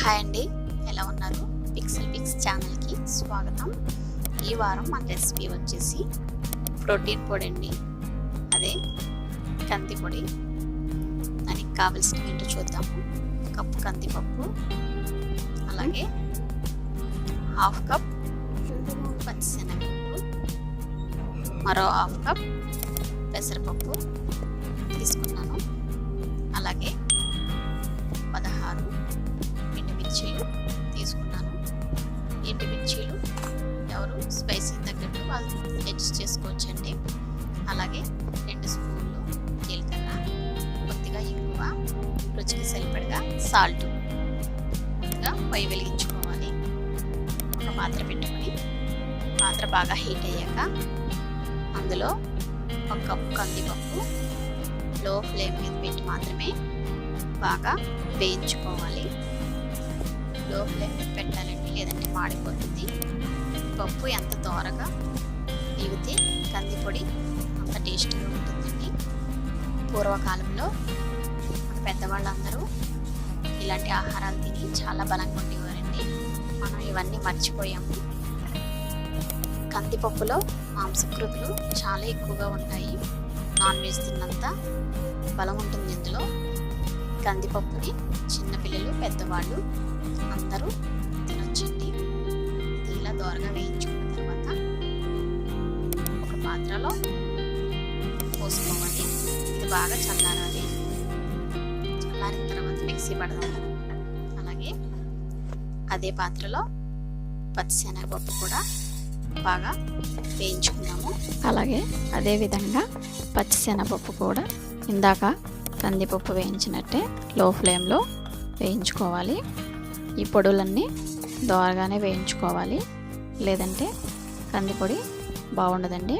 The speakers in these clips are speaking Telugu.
హాయ్ అండి, ఎలా ఉన్నారు? పిక్సెల్పిక్స్ ఛానల్కి స్వాగతం. ఈ వారం మన రెసిపీ వచ్చేసి ప్రోటీన్ పొడి అండి, అదే కంది పొడి. దానికి కావలసినవి ఏంటో చూద్దాము. కప్పు కందిపప్పు, అలాగే హాఫ్ కప్ పచ్చిశనగపప్పు, మరో హాఫ్ కప్ పెసరపప్పు తీసుకున్నాను. అలాగే 16 ఎండుమిర్చీలు తీసుకున్నాను. ఎండుమిర్చీలు ఎవరు స్పైసీ తగ్గట్టు వాళ్ళు అడ్జస్ట్ చేసుకోవచ్చండి. అలాగే 2 స్పూన్లు జీలకర్ర, కొద్దిగా ఇంగువ, రుచికి సరిపడగా సాల్ట్. కొద్దిగా పొయ్యి వెలిగించుకోవాలి. ఒక పాత్ర పెట్టుకొని పాత్ర బాగా హీట్ అయ్యాక అందులో 1 కప్పు కందిపప్పు లో ఫ్లేమ్ మీద పెట్టి మాత్రమే బాగా వేయించుకోవాలి. లో ఫ్లేమ్ మీద పెట్టాలండి, లేదంటే మాడిపోతుంది. పప్పు ఎంత దోరగా వేగితే కంది పొడి అంత టేస్టీగా ఉంటుందండి. పూర్వకాలంలో మన పెద్దవాళ్ళందరూ ఇలాంటి ఆహారాలు తిని చాలా బలంగా ఉండేవారండి. మనం ఇవన్నీ మర్చిపోయాము. కందిపప్పులో మాంసకృతులు చాలా ఎక్కువగా ఉంటాయి. నాన్ వెజ్ తిన్నంత బలం ఉంటుంది ఇందులో. కందిపప్పుని చిన్నపిల్లలు, పెద్దవాళ్ళు అందరూ తినొచ్చండి. ఇది ఇలా దోరగా వేయించుకున్న తర్వాత ఒక పాత్రలో పోసుకోవాలి. ఇది బాగా చల్లారాలి. చల్లారిన తర్వాత మిక్సీ పడదాము. అలాగే అదే పాత్రలో పచ్చిశనగపప్పు కూడా బాగా వేయించుకుందాము. అలాగే అదే విధంగా పచ్చిశనగపప్పు కూడా ఇందాక కందిపప్పు వేయించినట్టే లో ఫ్లేమ్లో వేయించుకోవాలి. ఈ పొడులన్నీ దోరగానే వేయించుకోవాలి, లేదంటే కందిపొడి బాగుండదండి.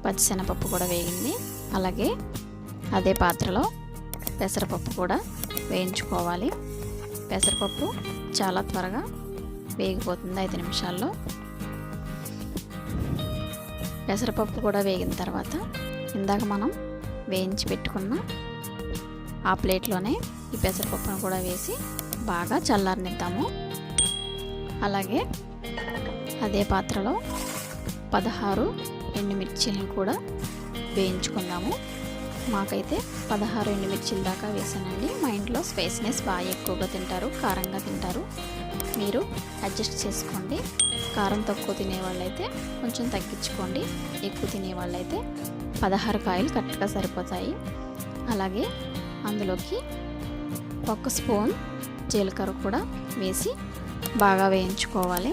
పచ్చిశనగపప్పు కూడా వేగింది. అలాగే అదే పాత్రలో పెసరపప్పు కూడా వేయించుకోవాలి. పెసరపప్పు చాలా త్వరగా వేగిపోతుంది, 5 నిమిషాల్లో. పెసరపప్పు కూడా వేగిన తర్వాత ఇందాక మనం వేయించి పెట్టుకున్న ఆ ప్లేట్లోనే ఈ పెసరపప్పును కూడా వేసి బాగా చల్లారనిద్దాము. అలాగే అదే పాత్రలో 16 ఎండుమిర్చీలను కూడా వేయించుకుందాము. మాకైతే 16 ఎండుమిర్చీల దాకా వేసానండి. మా ఇంట్లో స్పైసీనెస్ బాగా ఎక్కువగా తింటారు, కారంగా తింటారు. మీరు అడ్జస్ట్ చేసుకోండి. కారం తక్కువ తినేవాళ్ళైతే కొంచెం తగ్గించుకోండి. ఎక్కువ తినేవాళ్ళైతే 16 కాయలు కరెక్ట్గా సరిపోతాయి. అలాగే అందులోకి 1 స్పూన్ జీలకర్ర కూడా వేసి బాగా వేయించుకోవాలి.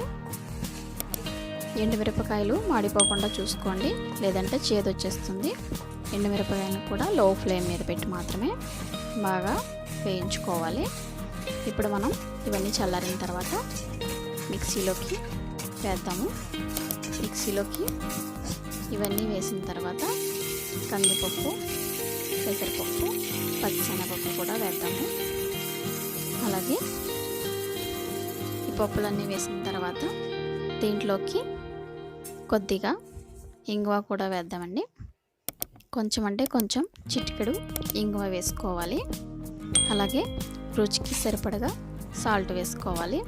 ఎండుమిరపకాయలు మాడిపోకుండా చూసుకోండి, లేదంటే చేదు వచ్చేస్తుంది. ఎండుమిరపకాయలను కూడా లో ఫ్లేమ్ మీద పెట్టి మాత్రమే బాగా వేయించుకోవాలి. ఇప్పుడు మనం ఇవన్నీ చల్లారిన తర్వాత మిక్సీలోకి వేద్దాము. మిక్సీలోకి ఇవన్నీ వేసిన తర్వాత కందిపప్పు, పెసరపప్పు, పచ్చిశనగపప్పు కూడా వేద్దాము. అలాగే ఈ పప్పులన్నీ వేసిన తర్వాత దీంట్లోకి కొద్దిగా ఇంగువ కూడా వేద్దామండి. కొంచెం అంటే కొంచెం చిటికెడు ఇంగువ వేసుకోవాలి. అలాగే రుచికి సరిపడగా సాల్ట్ వేసుకోవాలి.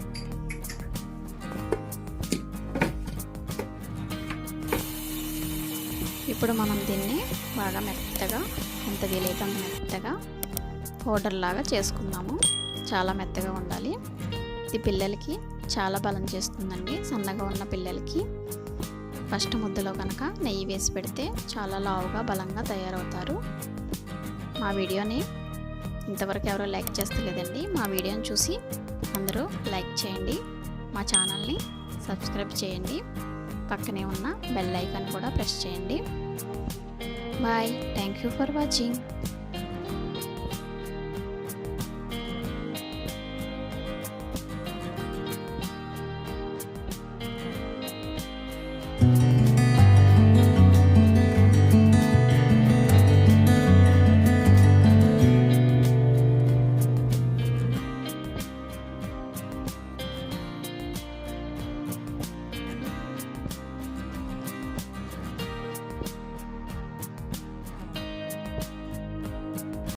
ఇప్పుడు మనం దీన్ని బాగా మెత్తగా, ఎంత వీలైతే అంత మెత్తగా పౌడర్ లాగా చేసుకుందాము. చాలా మెత్తగా ఉండాలి. ఇది పిల్లలకి చాలా బలం చేస్తుందండి. సన్నగా ఉన్న పిల్లలకి ఫస్ట్ ముద్దలో కనుక నెయ్యి వేసి పెడితే చాలా లావుగా బలంగా తయారవుతారు. మా వీడియోని ఇంతవరకు ఎవరో లైక్ చేస్తలేదండి. మా వీడియోని చూసి అందరూ లైక్ చేయండి. మా ఛానల్ని సబ్స్క్రైబ్ చేయండి. పక్కనే ఉన్న బెల్ ఐకాన్ కూడా ప్రెస్ చేయండి. Bye. Thank you for watching.